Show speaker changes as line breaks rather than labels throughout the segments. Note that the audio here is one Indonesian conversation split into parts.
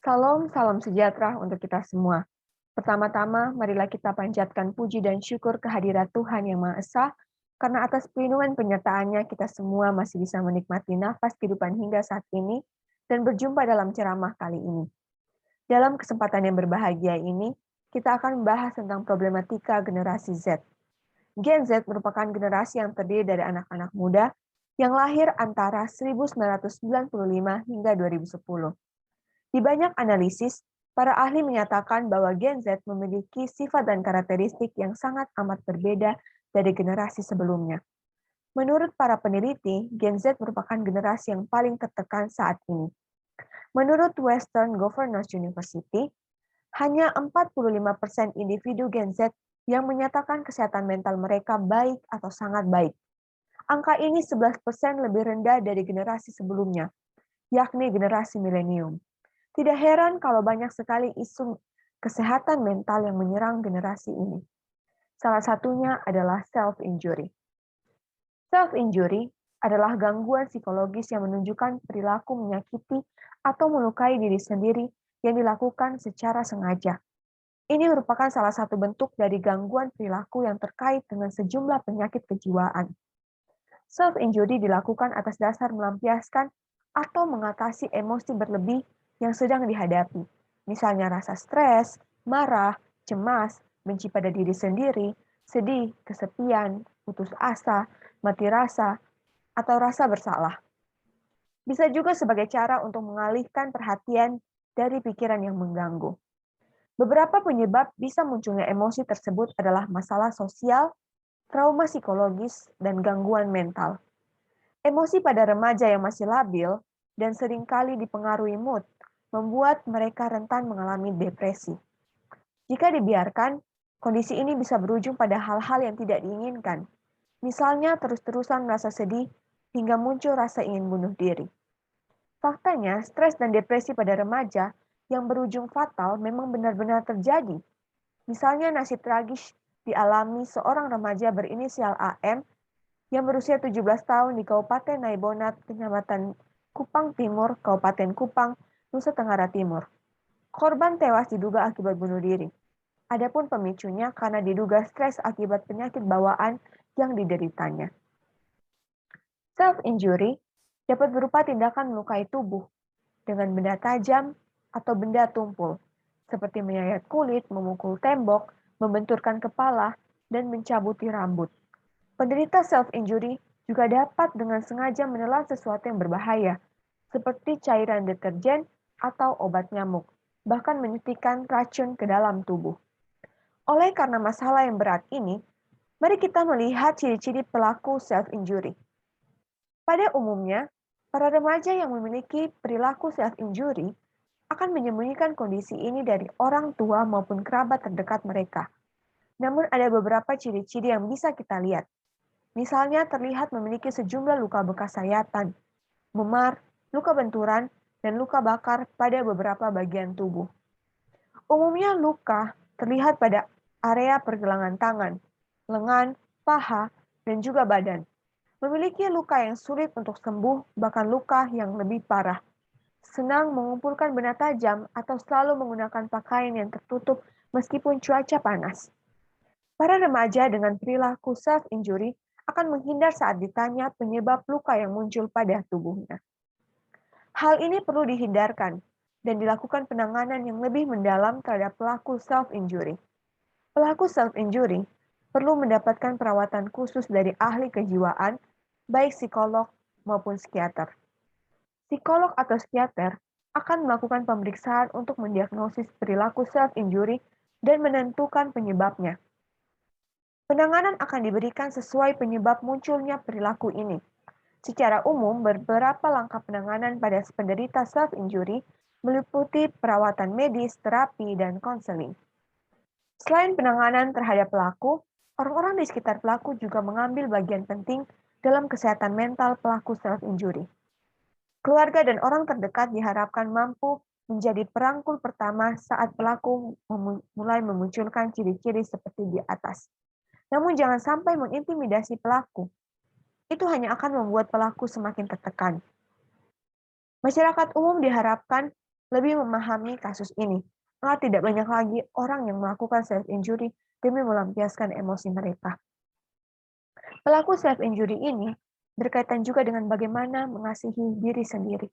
Salam, salam sejahtera untuk kita semua. Pertama-tama, marilah kita panjatkan puji dan syukur kehadirat Tuhan Yang Maha Esa, karena atas perlindungan penyertaan-Nya kita semua masih bisa menikmati nafas kehidupan hingga saat ini, dan berjumpa dalam ceramah kali ini. Dalam kesempatan yang berbahagia ini, kita akan membahas tentang problematika generasi Z. Gen Z merupakan generasi yang terdiri dari anak-anak muda yang lahir antara 1995 hingga 2010. Di banyak analisis, para ahli menyatakan bahwa Gen Z memiliki sifat dan karakteristik yang sangat amat berbeda dari generasi sebelumnya. Menurut para peneliti, Gen Z merupakan generasi yang paling tertekan saat ini. Menurut Western Governors University, hanya 45% individu Gen Z yang menyatakan kesehatan mental mereka baik atau sangat baik. Angka ini 11% lebih rendah dari generasi sebelumnya, yakni generasi milenium. Tidak heran kalau banyak sekali isu kesehatan mental yang menyerang generasi ini. Salah satunya adalah self-injury. Self-injury adalah gangguan psikologis yang menunjukkan perilaku menyakiti atau melukai diri sendiri yang dilakukan secara sengaja. Ini merupakan salah satu bentuk dari gangguan perilaku yang terkait dengan sejumlah penyakit kejiwaan. Self-injury dilakukan atas dasar melampiaskan atau mengatasi emosi berlebih yang sedang dihadapi. Misalnya rasa stres, marah, cemas, benci pada diri sendiri, sedih, kesepian, putus asa, mati rasa, atau rasa bersalah. Bisa juga sebagai cara untuk mengalihkan perhatian dari pikiran yang mengganggu. Beberapa penyebab bisa munculnya emosi tersebut adalah masalah sosial, trauma psikologis, dan gangguan mental. Emosi pada remaja yang masih labil dan seringkali dipengaruhi mood membuat mereka rentan mengalami depresi. Jika dibiarkan, kondisi ini bisa berujung pada hal-hal yang tidak diinginkan. Misalnya terus-terusan merasa sedih hingga muncul rasa ingin bunuh diri. Faktanya, stres dan depresi pada remaja yang berujung fatal memang benar-benar terjadi. Misalnya nasib tragis dialami seorang remaja berinisial AM yang berusia 17 tahun di Kabupaten Naibonat, Kecamatan Kupang Timur, Kabupaten Kupang, Nusa Tenggara Timur. Korban tewas diduga akibat bunuh diri. Adapun pemicunya karena diduga stres akibat penyakit bawaan yang dideritanya. Self-injury dapat berupa tindakan melukai tubuh dengan benda tajam atau benda tumpul, seperti menyayat kulit, memukul tembok, membenturkan kepala, dan mencabuti rambut. Penderita self-injury juga dapat dengan sengaja menelan sesuatu yang berbahaya, seperti cairan deterjen atau obat nyamuk, bahkan menyuntikkan racun ke dalam tubuh. Oleh karena masalah yang berat ini, mari kita melihat ciri-ciri pelaku self-injury. Pada umumnya, para remaja yang memiliki perilaku self-injury akan menyembunyikan kondisi ini dari orang tua maupun kerabat terdekat mereka. Namun ada beberapa ciri-ciri yang bisa kita lihat. Misalnya terlihat memiliki sejumlah luka bekas sayatan, memar, luka benturan, dan luka bakar pada beberapa bagian tubuh. Umumnya luka terlihat pada area pergelangan tangan, lengan, paha, dan juga badan. Memiliki luka yang sulit untuk sembuh, bahkan luka yang lebih parah. Senang mengumpulkan benda tajam atau selalu menggunakan pakaian yang tertutup meskipun cuaca panas. Para remaja dengan perilaku self-injury akan menghindar saat ditanya penyebab luka yang muncul pada tubuhnya. Hal ini perlu dihindarkan dan dilakukan penanganan yang lebih mendalam terhadap pelaku self-injury. Pelaku self-injury perlu mendapatkan perawatan khusus dari ahli kejiwaan, baik psikolog maupun psikiater. Psikolog atau psikiater akan melakukan pemeriksaan untuk mendiagnosis perilaku self-injury dan menentukan penyebabnya. Penanganan akan diberikan sesuai penyebab munculnya perilaku ini. Secara umum, beberapa langkah penanganan pada penderita self-injury meliputi perawatan medis, terapi, dan konseling. Selain penanganan terhadap pelaku, orang-orang di sekitar pelaku juga mengambil bagian penting dalam kesehatan mental pelaku self-injury. Keluarga dan orang terdekat diharapkan mampu menjadi perangkul pertama saat pelaku mulai memunculkan ciri-ciri seperti di atas. Namun jangan sampai mengintimidasi pelaku. Itu hanya akan membuat pelaku semakin tertekan. Masyarakat umum diharapkan lebih memahami kasus ini. Maka tidak banyak lagi orang yang melakukan self-injury demi melampiaskan emosi mereka. Pelaku self-injury ini berkaitan juga dengan bagaimana mengasihi diri sendiri.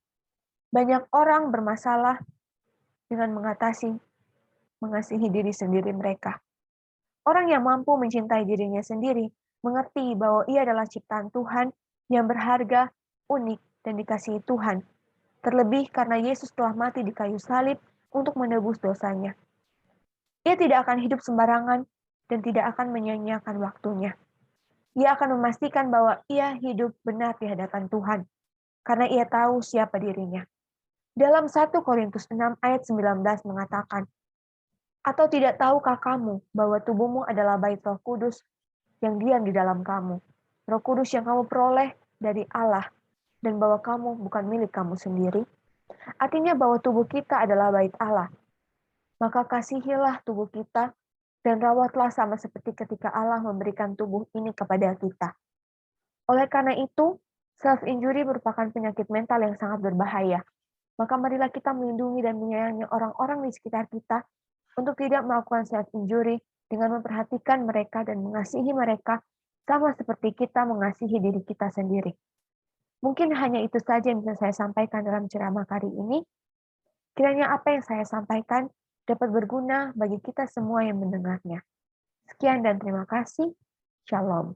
Banyak orang bermasalah dengan mengasihi diri sendiri mereka. Orang yang mampu mencintai dirinya sendiri mengerti bahwa ia adalah ciptaan Tuhan yang berharga, unik, dan dikasihi Tuhan. Terlebih karena Yesus telah mati di kayu salib untuk menebus dosanya. Ia tidak akan hidup sembarangan dan tidak akan menyia-nyiakan waktunya. Ia akan memastikan bahwa ia hidup benar di hadapan Tuhan, karena ia tahu siapa dirinya. Dalam 1 Korintus 6 ayat 19 mengatakan, "Atau tidak tahukah kamu bahwa tubuhmu adalah bait Roh Kudus yang diam di dalam kamu, Roh Kudus yang kamu peroleh dari Allah, dan bahwa kamu bukan milik kamu sendiri?" Artinya bahwa tubuh kita adalah bait Allah. Maka kasihilah tubuh kita dan rawatlah sama seperti ketika Allah memberikan tubuh ini kepada kita. Oleh karena itu, self-injury merupakan penyakit mental yang sangat berbahaya. Maka marilah kita melindungi dan menyayangi orang-orang di sekitar kita untuk tidak melakukan self-injury dengan memperhatikan mereka dan mengasihi mereka sama seperti kita mengasihi diri kita sendiri. Mungkin hanya itu saja yang bisa saya sampaikan dalam ceramah kali ini. Kiranya apa yang saya sampaikan dapat berguna bagi kita semua yang mendengarnya. Sekian dan terima kasih. Shalom.